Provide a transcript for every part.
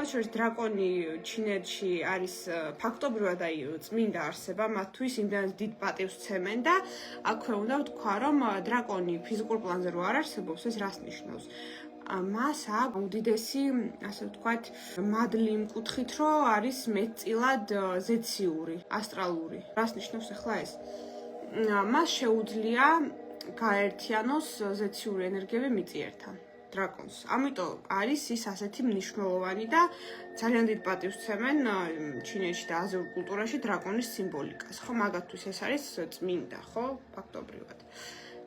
შორის დრაკონი ჩინეთში არის ფაქტობრივად წმინდა არსება, მათთვის იმდენად დიდ პატივს ცემენ და აქვე უნდა ვთქვა, რომ დრაკონი ფიზიკურ პლანზე რო არ არსებობს, ეს რას ნიშნავს? მას აქვს უდიდესი, ასე ვთქვათ, მადლი იმ კუთხით, რომ არის მეტწილად ზეციური, ასტრალური. რას ნიშნავს ახლა ეს? მას შეუძლია გაერთიანოს ზეციური ენერგიები მიწიერთან. დრაკონს. ამიტომ არის ის ასეთი მნიშვნელოვანი და ძალიან დიდ პატივს ცემენ ჩინეთში და აზიურ კულტურაში დრაკონის სიმბოლიკას. ხო, მაგათთვის ეს არის წმინდა, ხო, ფაქტობრივად.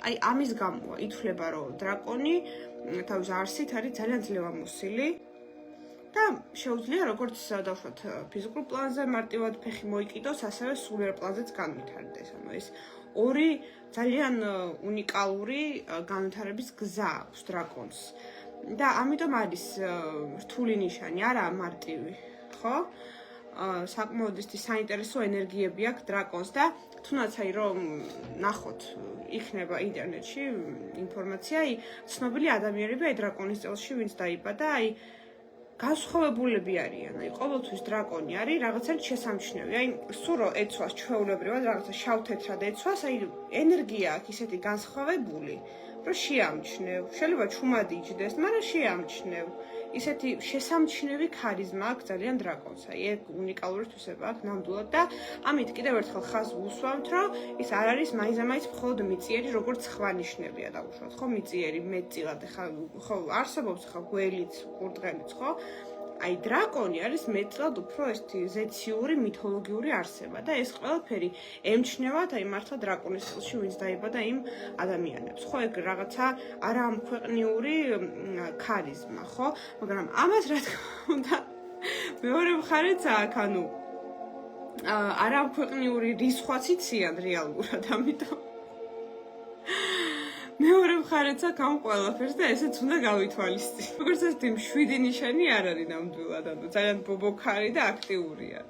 აი, ამის გამო ითვლება, რომ დრაკონი თავის არსით არის ძალიან ძლევამოსილი და შეუძლია როგორც დავშვათ ფიზიკურ პლანზე მარტივად ფეხი მოიკიდოს, ასევე სულიერ პლანზეც განვითარდეს. ანუ ეს ორი ძალიან უნიკალური განვითარების გზა აქვს დრაკონს. და ამიტომ არის რთული ნიშანი, არა მარტივი, ხო? საკმაოდ საინტერესო ენერგიები აქვს დრაკონს და თუნდაც აი რომ ნახოთ იქნება ინტერნეტში ინფორმაცია, აი ცნობილი ადამიანები აი დრაკონის წელში ვინც დაიბადა, აი განსხვავებულები არიან. აი ყოველთვის დრაკონი არის რაღაცა შესამჩნევი. აი სულ რო ეცვას ჩვეულებრივად რაღაცა შავ-თეთრად ეცვას, აი ენერგია აქვს ისეთი განსხვავებული, რომ შეამჩნევ. შეიძლება ჩუმად იჯდეს, მაგრამ შეამჩნევ. ისეთი შესამჩნევი ქარიზმა აქვს ძალიან დრაკონს. აი ეგ უნიკალური თვისება აქვს ნამდვილად და ამით კიდევ ერთხელ ხაზს ვუსვამთ, რომ ის არ არის მაინც მხოლოდ მიწიერი, როგორც სხვა ნიშნებია დავუშვათ, ხო, მიწიერი მეტწილად ხა ხო არსებობს ხა გველიც, ყურდღელიც, ხო? აი დრაკონი არის მეტწილად უფრო ესეთი ზეციური მითოლოგიური არსება და ეს ყველაფერი ემჩნევათ აი მართლა დრაკონის წელში ვინც დაიბადა იმ ადამიანებს. ხო, ეგ რაღაცა არამქვეყნიური ქარიზმა, ხო? მაგრამ ამას რა თქმა უნდა მეორე მხარეც აქვს, ანუ არამქვეყნიური რისხვაც იციან რეალურად, ამიტომ მეორე მხარეც აქვს ამ ყველაფერს და ესეც უნდა გავითვალისწინოთ. როგორც ასეთი მშვიდი ნიშანი არ არის ნამდვილად, ანუ ძალიან ბობოქარი და აქტიურია.